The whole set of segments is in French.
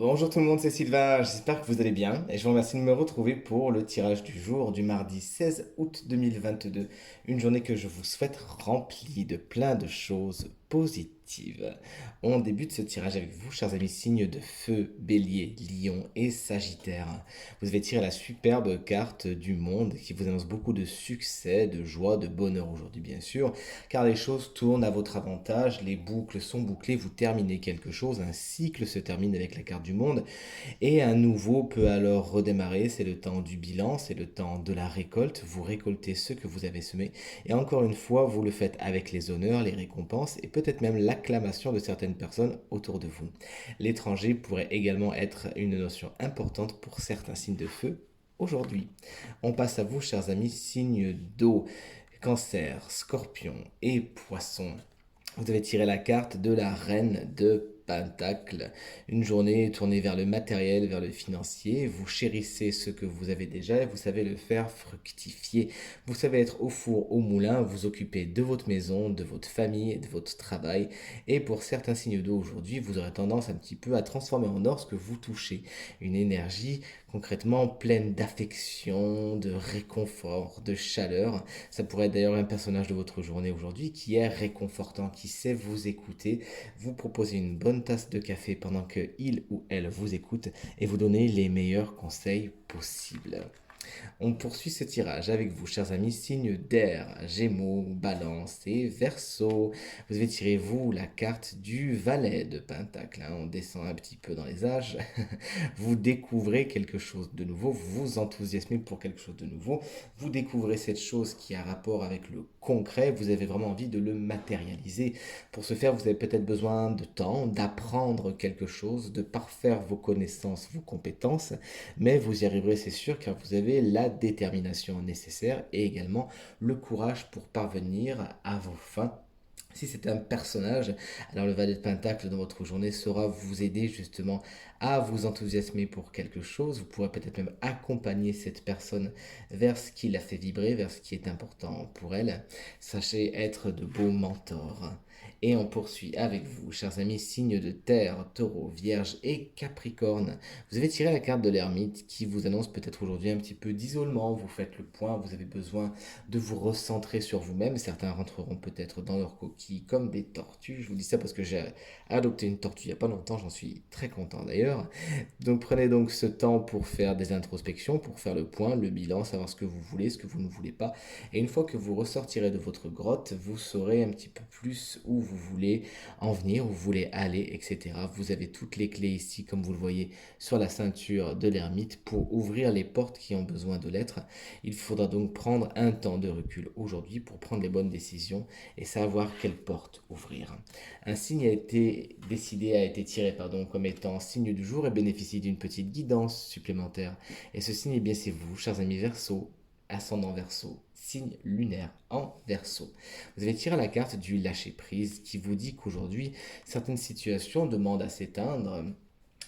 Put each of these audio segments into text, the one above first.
Bonjour tout le monde, c'est Sylvain, j'espère que vous allez bien et je vous remercie de me retrouver pour le tirage du jour du mardi 16 août 2022. Une journée que je vous souhaite remplie de plein de choses positives. On débute ce tirage avec vous, chers amis, signes de feu, bélier, lion et sagittaire. Vous avez tiré la superbe carte du monde qui vous annonce beaucoup de succès, de joie, de bonheur aujourd'hui bien sûr, car les choses tournent à votre avantage, les boucles sont bouclées, vous terminez quelque chose, un cycle se termine avec la carte du monde et un nouveau peut alors redémarrer. C'est le temps du bilan, c'est le temps de la récolte. Vous récoltez ce que vous avez semé et encore une fois, vous le faites avec les honneurs, les récompenses et peut-être même l'acclamation de certaines personnes autour de vous. L'étranger pourrait également être une notion importante pour certains signes de feu aujourd'hui. On passe à vous, chers amis, signes d'eau. Cancer, scorpion et poisson. Vous devez tirer la carte de la reine de Pentacle. Une journée tournée vers le matériel, vers le financier. Vous chérissez ce que vous avez déjà et vous savez le faire fructifier. Vous savez être au four, au moulin, vous occupez de votre maison, de votre famille, de votre travail. Et pour certains signes d'eau aujourd'hui, vous aurez tendance un petit peu à transformer en or ce que vous touchez. Une énergie concrètement pleine d'affection, de réconfort, de chaleur. Ça pourrait être d'ailleurs un personnage de votre journée aujourd'hui qui est réconfortant, qui sait vous écouter, vous proposer une bonne tasse de café pendant que il ou elle vous écoute et vous donner les meilleurs conseils possibles. On poursuit ce tirage avec vous, chers amis, signes d'air, Gémeaux, Balance et Verseau. Vous avez tiré, vous, la carte du valet de Pentacle. On descend un petit peu dans les âges. Vous découvrez quelque chose de nouveau, vous vous enthousiasmez pour quelque chose de nouveau. Vous découvrez cette chose qui a rapport avec le concret. Vous avez vraiment envie de le matérialiser. Pour ce faire, vous avez peut-être besoin de temps, d'apprendre quelque chose, de parfaire vos connaissances, vos compétences. Mais vous y arriverez, c'est sûr, car vous avez la détermination nécessaire et également le courage pour parvenir à vos fins. Si c'est un personnage, alors le valet de Pentacle dans votre journée saura vous aider justement à vous enthousiasmer pour quelque chose. Vous pourrez peut-être même accompagner cette personne vers ce qui la fait vibrer, vers ce qui est important pour elle. Sachez être de beaux mentors. Et on poursuit avec vous, chers amis, signes de terre, taureau, vierge et capricorne. Vous avez tiré la carte de l'ermite qui vous annonce peut-être aujourd'hui un petit peu d'isolement. Vous faites le point, vous avez besoin de vous recentrer sur vous-même. Certains rentreront peut-être dans leur coquille comme des tortues. Je vous dis ça parce que j'ai adopté une tortue il n'y a pas longtemps, j'en suis très content d'ailleurs. Donc prenez donc ce temps pour faire des introspections, pour faire le point, le bilan, savoir ce que vous voulez, ce que vous ne voulez pas. Et une fois que vous ressortirez de votre grotte, vous saurez un petit peu plus où vous voulez en venir, où vous voulez aller, etc. Vous avez toutes les clés ici, comme vous le voyez, sur la ceinture de l'ermite pour ouvrir les portes qui ont besoin de l'être. Il faudra donc prendre un temps de recul aujourd'hui pour prendre les bonnes décisions et savoir quelle porte ouvrir. Un signe a été décidé, a été tiré comme étant signe du jour et bénéficie d'une petite guidance supplémentaire. Et ce signe, eh bien, c'est vous, chers amis Verseau, ascendant Verseau, signe lunaire en Verseau. Vous avez tiré la carte du lâcher prise qui vous dit qu'aujourd'hui, certaines situations demandent à s'éteindre,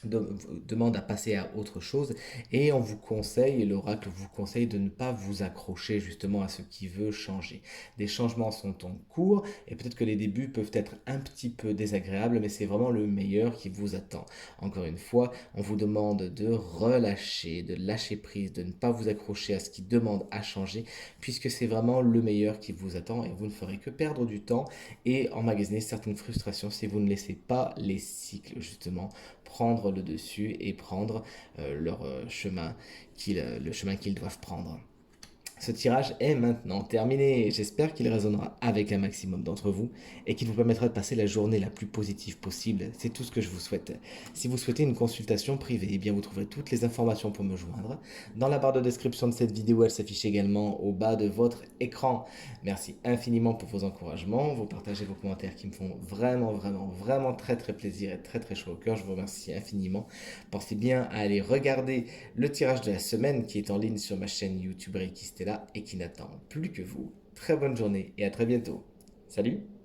demande à passer à autre chose et on vous conseille, l'oracle vous conseille de ne pas vous accrocher justement à ce qui veut changer. Des changements sont en cours et peut-être que les débuts peuvent être un petit peu désagréables mais c'est vraiment le meilleur qui vous attend. Encore une fois, on vous demande de relâcher, de lâcher prise, de ne pas vous accrocher à ce qui demande à changer puisque c'est vraiment le meilleur qui vous attend et vous ne ferez que perdre du temps et emmagasiner certaines frustrations si vous ne laissez pas les cycles justement prendre le dessus et prendre leur chemin, le chemin qu'ils doivent prendre. Ce tirage est maintenant terminé. J'espère qu'il résonnera avec un maximum d'entre vous et qu'il vous permettra de passer la journée la plus positive possible. C'est tout ce que je vous souhaite. Si vous souhaitez une consultation privée, eh bien vous trouverez toutes les informations pour me joindre. Dans la barre de description de cette vidéo, elle s'affiche également au bas de votre écran. Merci infiniment pour vos encouragements, vos partages et vos commentaires qui me font vraiment très très plaisir et très très chaud au cœur. Je vous remercie infiniment. Pensez bien à aller regarder le tirage de la semaine qui est en ligne sur ma chaîne YouTube Reiki Stella et qui n'attend plus que vous. Très bonne journée et à très bientôt. Salut!